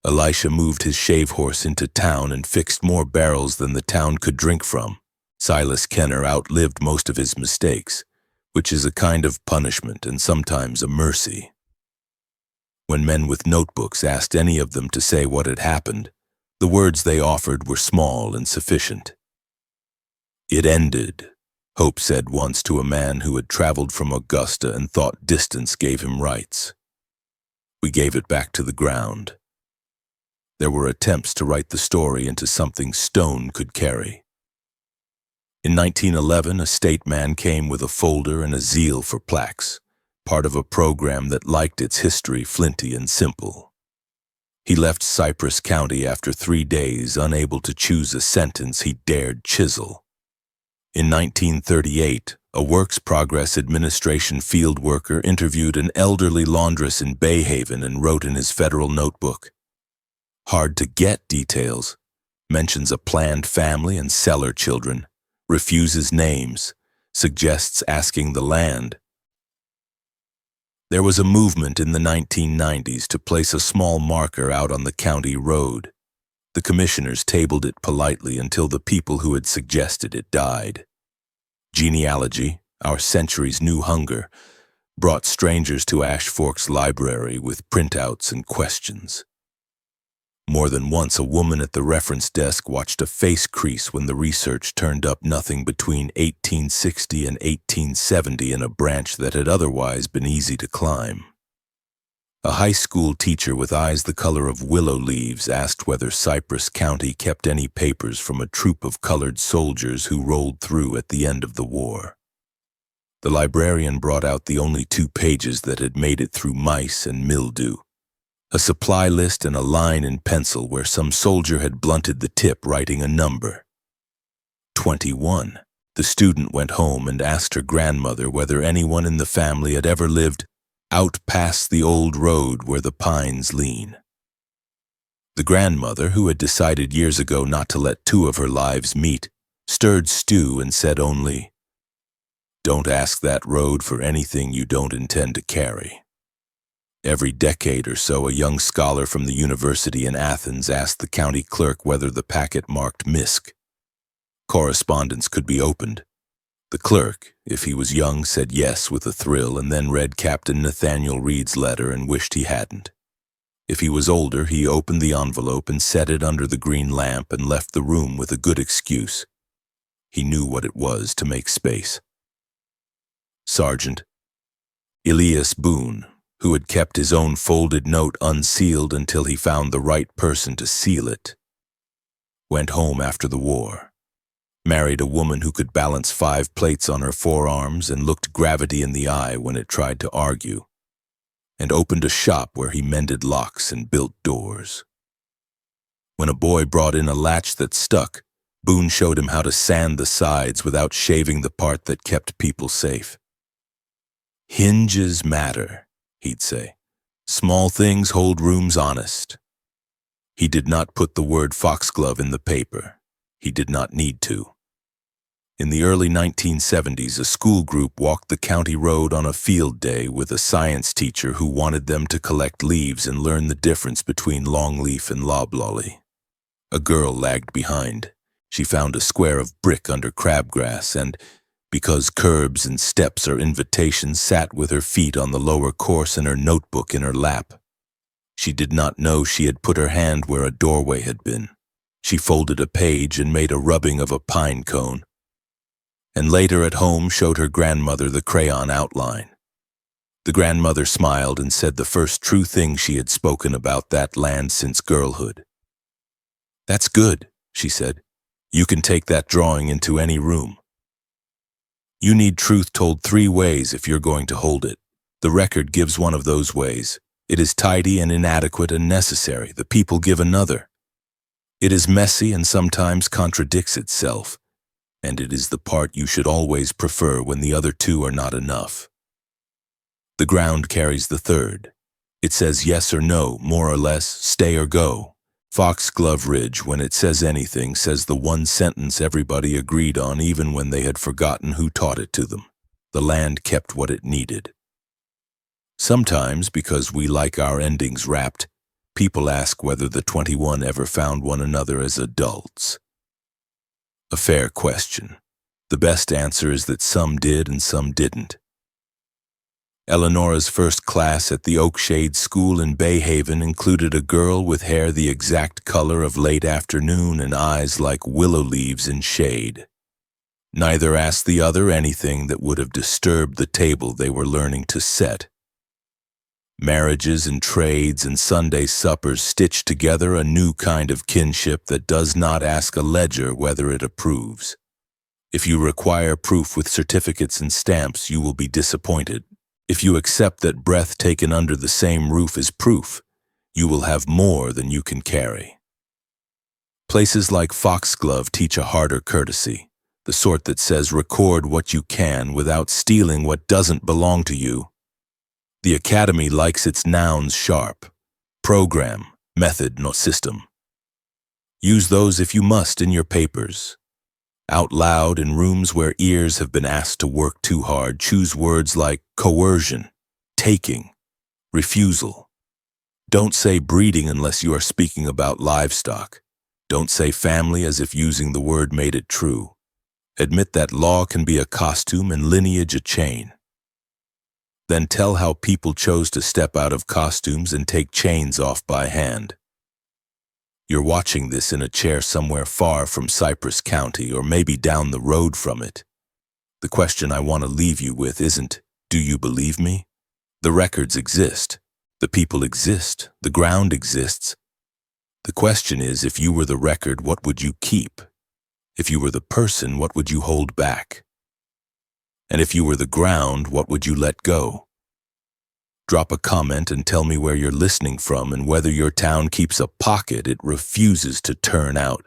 Elisha moved his shave horse into town and fixed more barrels than the town could drink from. Silas Kenner outlived most of his mistakes, which is a kind of punishment and sometimes a mercy. When men with notebooks asked any of them to say what had happened, the words they offered were small and sufficient. "It ended," Hope said once to a man who had traveled from Augusta and thought distance gave him rights. We gave it back to the ground. There were attempts to write the story into something stone could carry. In 1911, a state man came with a folder and a zeal for plaques, part of a program that liked its history flinty and simple. He left Cypress County after 3 days, unable to choose a sentence he dared chisel. In 1938, a Works Progress Administration field worker interviewed an elderly laundress in Bayhaven and wrote in his federal notebook. Hard to get details, mentions a planned family and cellar children, refuses names, suggests asking the land. There was a movement in the 1990s to place a small marker out on the county road. The commissioners tabled it politely until the people who had suggested it died. Genealogy, our century's new hunger, brought strangers to Ash Fork's library with printouts and questions. More than once, a woman at the reference desk watched a face crease when the research turned up nothing between 1860 and 1870 in a branch that had otherwise been easy to climb. A high school teacher with eyes the color of willow leaves asked whether Cypress County kept any papers from a troop of colored soldiers who rolled through at the end of the war. The librarian brought out the only 2 pages that had made it through mice and mildew. A supply list and a line in pencil where some soldier had blunted the tip writing a number. 21. The student went home and asked her grandmother whether anyone in the family had ever lived out past the old road where the pines lean. The grandmother, who had decided years ago not to let 2 of her lives meet, stirred stew and said only, "Don't ask that road for anything you don't intend to carry." Every decade or so, a young scholar from the university in Athens asked the county clerk whether the packet marked MISC. Correspondence could be opened. The clerk, if he was young, said yes with a thrill and then read Captain Nathaniel Reed's letter and wished he hadn't. If he was older, he opened the envelope and set it under the green lamp and left the room with a good excuse. He knew what it was to make space. Sergeant Elias Boone, who had kept his own folded note unsealed until he found the right person to seal it, went home after the war, married a woman who could balance 5 plates on her forearms and looked gravity in the eye when it tried to argue, and opened a shop where he mended locks and built doors. When a boy brought in a latch that stuck, Boone showed him how to sand the sides without shaving the part that kept people safe. "Hinges matter," he'd say. "Small things hold rooms honest." He did not put the word foxglove in the paper. He did not need to. In the early 1970s, a school group walked the county road on a field day with a science teacher who wanted them to collect leaves and learn the difference between longleaf and loblolly. A girl lagged behind. She found a square of brick under crabgrass and, because curbs and steps are invitations, sat with her feet on the lower course and her notebook in her lap. She did not know she had put her hand where a doorway had been. She folded a page and made a rubbing of a pine cone, and later at home showed her grandmother the crayon outline. The grandmother smiled and said the first true thing she had spoken about that land since girlhood. "That's good," she said. "You can take that drawing into any room." You need truth told 3 ways if you're going to hold it. The record gives one of those ways. It is tidy and inadequate and necessary. The people give another. It is messy and sometimes contradicts itself. And it is the part you should always prefer when the other 2 are not enough. The ground carries the 3rd. It says yes or no, more or less, stay or go. Foxglove Ridge, when it says anything, says the one sentence everybody agreed on even when they had forgotten who taught it to them. The land kept what it needed. Sometimes, because we like our endings wrapped, people ask whether the 21 ever found one another as adults. A fair question. The best answer is that some did and some didn't. Eleonora's first class at the Oakshade School in Bayhaven included a girl with hair the exact color of late afternoon and eyes like willow leaves in shade. Neither asked the other anything that would have disturbed the table they were learning to set. Marriages and trades and Sunday suppers stitched together a new kind of kinship that does not ask a ledger whether it approves. If you require proof with certificates and stamps, you will be disappointed. If you accept that breath taken under the same roof is proof, you will have more than you can carry. Places like Foxglove teach a harder courtesy, the sort that says record what you can without stealing what doesn't belong to you. The Academy likes its nouns sharp: program, method, no system. Use those if you must in your papers. Out loud in rooms where ears have been asked to work too hard, choose words like coercion, taking, refusal. Don't say breeding unless you are speaking about livestock. Don't say family as if using the word made it true. Admit that law can be a costume and lineage a chain. Then tell how people chose to step out of costumes and take chains off by hand. You're watching this in a chair somewhere far from Cypress County or maybe down the road from it. The question I want to leave you with isn't, do you believe me? The records exist. The people exist. The ground exists. The question is, if you were the record, what would you keep? If you were the person, what would you hold back? And if you were the ground, what would you let go? Drop a comment and tell me where you're listening from and whether your town keeps a pocket it refuses to turn out.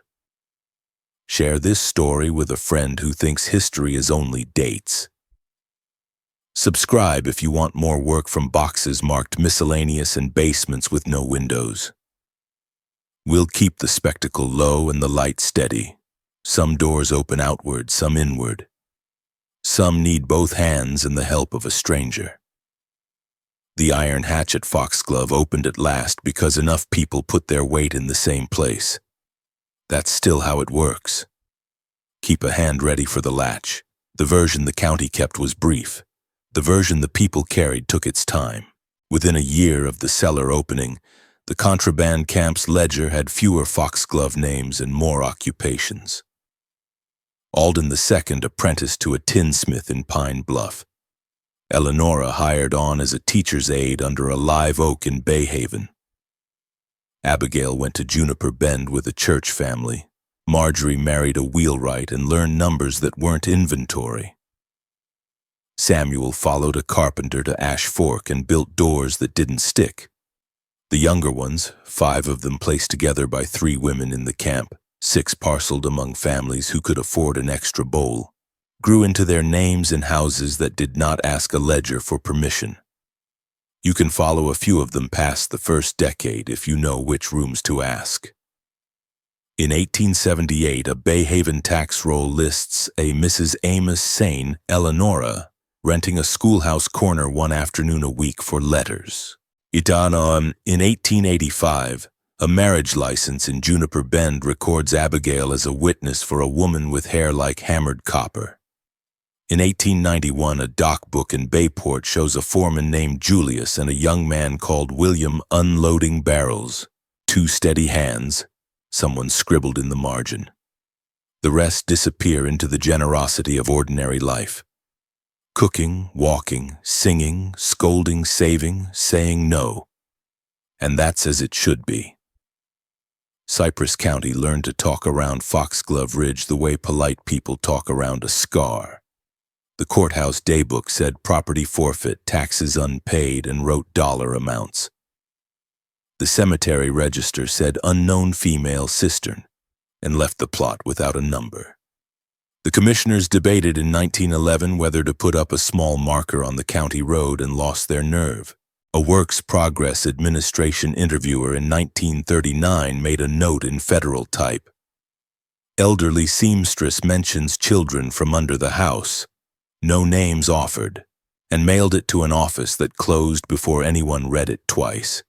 Share this story with a friend who thinks history is only dates. Subscribe if you want more work from boxes marked miscellaneous and basements with no windows. We'll keep the spectacle low and the light steady. Some doors open outward, some inward. Some need both hands and the help of a stranger. The iron hatch at Foxglove opened at last because enough people put their weight in the same place. That's still how it works. Keep a hand ready for the latch. The version the county kept was brief. The version the people carried took its time. Within a year of the cellar opening, the contraband camp's ledger had fewer Foxglove names and more occupations. Alden II apprenticed to a tinsmith in Pine Bluff. Eleonora hired on as a teacher's aide under a live oak in Bay Haven. Abigail went to Juniper Bend with a church family. Marjorie married a wheelwright and learned numbers that weren't inventory. Samuel followed a carpenter to Ash Fork and built doors that didn't stick. The younger ones, 5 of them placed together by 3 women in the camp, 6 parceled among families who could afford an extra bowl, grew into their names in houses that did not ask a ledger for permission. You can follow a few of them past the first decade if you know which rooms to ask. In 1878, a Bay Haven tax roll lists a Mrs. Amos Sane, Eleonora, renting a schoolhouse corner one afternoon a week for letters. In 1885, a marriage license in Juniper Bend records Abigail as a witness for a woman with hair like hammered copper. In 1891, a dock book in Bayport shows a foreman named Julius and a young man called William unloading barrels. 2 steady hands, someone scribbled in the margin. The rest disappear into the generosity of ordinary life. Cooking, walking, singing, scolding, saving, saying no. And that's as it should be. Cypress County learned to talk around Foxglove Ridge the way polite people talk around a scar. The courthouse daybook said property forfeit, taxes unpaid, and wrote dollar amounts. The cemetery register said unknown female cistern and left the plot without a number. The commissioners debated in 1911 whether to put up a small marker on the county road and lost their nerve. A Works Progress Administration interviewer in 1939 made a note in federal type. Elderly seamstress mentions children from under the house. No names offered, and mailed it to an office that closed before anyone read it twice.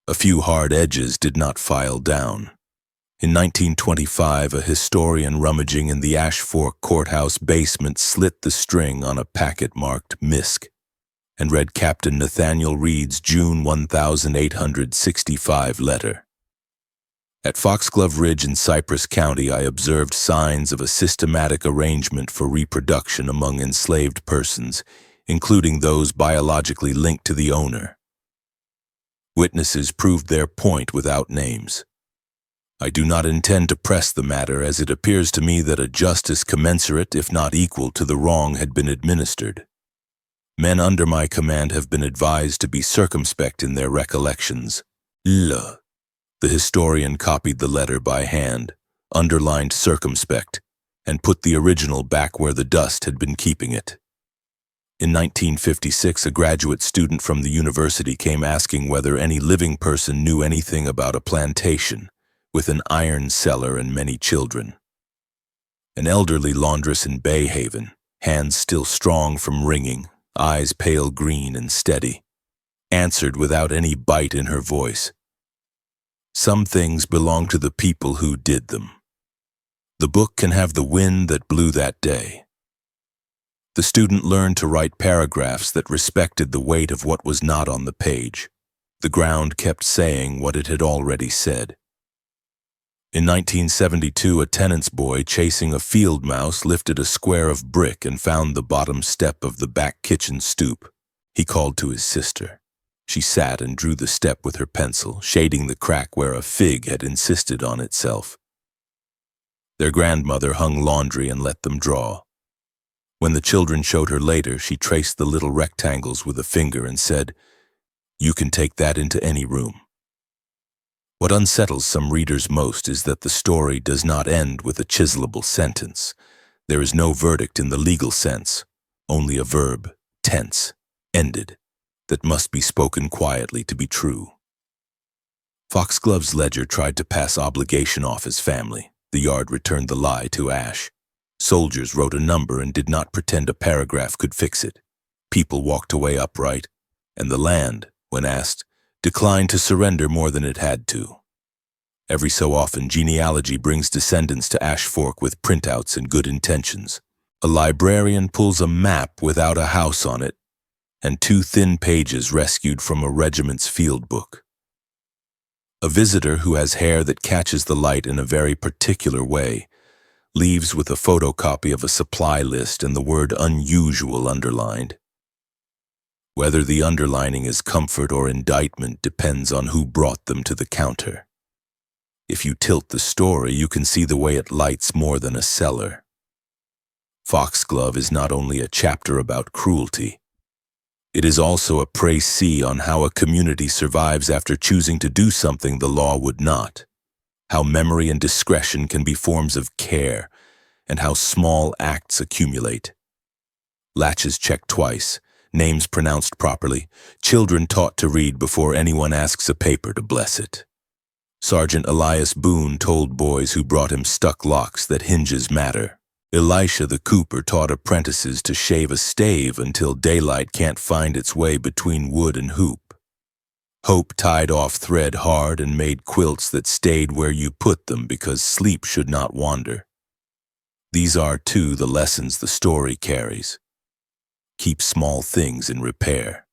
A few hard edges did not file down. In 1925, a historian rummaging in the Ash Fork courthouse basement slit the string on a packet marked MISC and read Captain Nathaniel Reed's June 1865 letter. At Foxglove Ridge in Cypress County, I observed signs of a systematic arrangement for reproduction among enslaved persons, including those biologically linked to the owner. Witnesses proved their point without names. I do not intend to press the matter, as it appears to me that a justice commensurate, if not equal, to the wrong had been administered. Men under my command have been advised to be circumspect in their recollections, L. The historian copied the letter by hand, underlined circumspect, and put the original back where the dust had been keeping it. In 1956, a graduate student from the university came asking whether any living person knew anything about a plantation with an iron cellar and many children. An elderly laundress in Bay Haven, hands still strong from wringing, eyes pale green and steady, answered without any bite in her voice. Some things belong to the people who did them. The book can have the wind that blew that day. The student learned to write paragraphs that respected the weight of what was not on the page. The ground kept saying what it had already said. In 1972, a tenant's boy chasing a field mouse lifted a square of brick and found the bottom step of the back kitchen stoop. He called to his sister. She sat and drew the step with her pencil, shading the crack where a fig had insisted on itself. Their grandmother hung laundry and let them draw. When the children showed her later, she traced the little rectangles with a finger and said, "You can take that into any room." What unsettles some readers most is that the story does not end with a chiselable sentence. There is no verdict in the legal sense, only a verb, tense, ended, that must be spoken quietly to be true. Foxglove's ledger tried to pass obligation off his family. The yard returned the lie to ash. Soldiers wrote a number and did not pretend a paragraph could fix it. People walked away upright, and the land, when asked, declined to surrender more than it had to. Every so often, genealogy brings descendants to Ash Fork with printouts and good intentions. A librarian pulls a map without a house on it, and 2 thin pages rescued from a regiment's field book. A visitor who has hair that catches the light in a very particular way leaves with a photocopy of a supply list and the word unusual underlined. Whether the underlining is comfort or indictment depends on who brought them to the counter. If you tilt the story, you can see the way it lights more than a cellar. Foxglove is not only a chapter about cruelty, it is also a précis on how a community survives after choosing to do something the law would not, how memory and discretion can be forms of care, and how small acts accumulate. Latches checked twice, names pronounced properly, children taught to read before anyone asks a paper to bless it. Sergeant Elias Boone told boys who brought him stuck locks that hinges matter. Elisha the cooper taught apprentices to shave a stave until daylight can't find its way between wood and hoop. Hope tied off thread hard and made quilts that stayed where you put them because sleep should not wander. These are, too, the lessons the story carries. Keep small things in repair.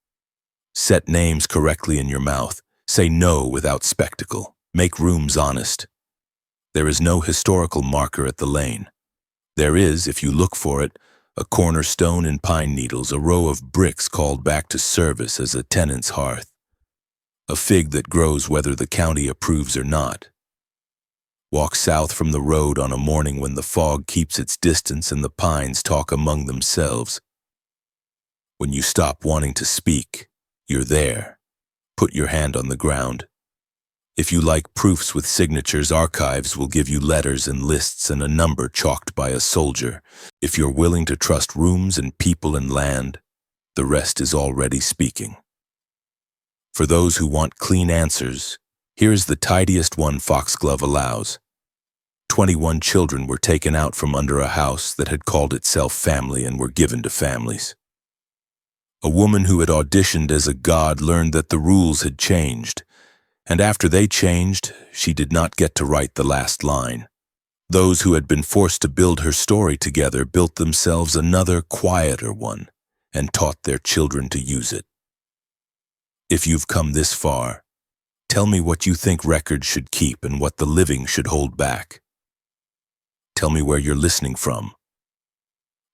Set names correctly in your mouth. Say no without spectacle. Make rooms honest. There is no historical marker at the lane. There is, if you look for it, a cornerstone in pine needles, a row of bricks called back to service as a tenant's hearth. A fig that grows whether the county approves or not. Walk south from the road on a morning when the fog keeps its distance and the pines talk among themselves. When you stop wanting to speak, you're there. Put your hand on the ground. If you like proofs with signatures, Archives will give you letters and lists and a number chalked by a soldier. If you're willing to trust rooms and people and land, the rest is already speaking. For those who want clean answers, here's the tidiest one Foxglove allows. 21 children were taken out from under a house that had called itself family and were given to families. A woman who had auditioned as a god learned that the rules had changed, and after they changed, she did not get to write the last line. Those who had been forced to build her story together built themselves another, quieter one, and taught their children to use it. If you've come this far, tell me what you think records should keep and what the living should hold back. Tell me where you're listening from.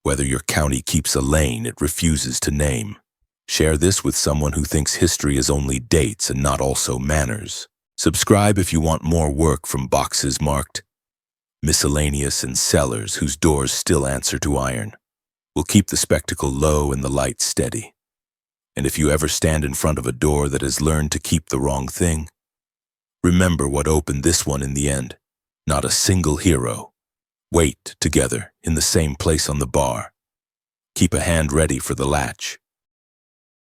Whether your county keeps a lane it refuses to name. Share this with someone who thinks history is only dates and not also manners. Subscribe if you want more work from boxes marked miscellaneous and cellars whose doors still answer to iron. We'll keep the spectacle low and the light steady. And if you ever stand in front of a door that has learned to keep the wrong thing, Remember what opened this one in the end. Not a single hero. Wait together in the same place on the bar. Keep a hand ready for the latch.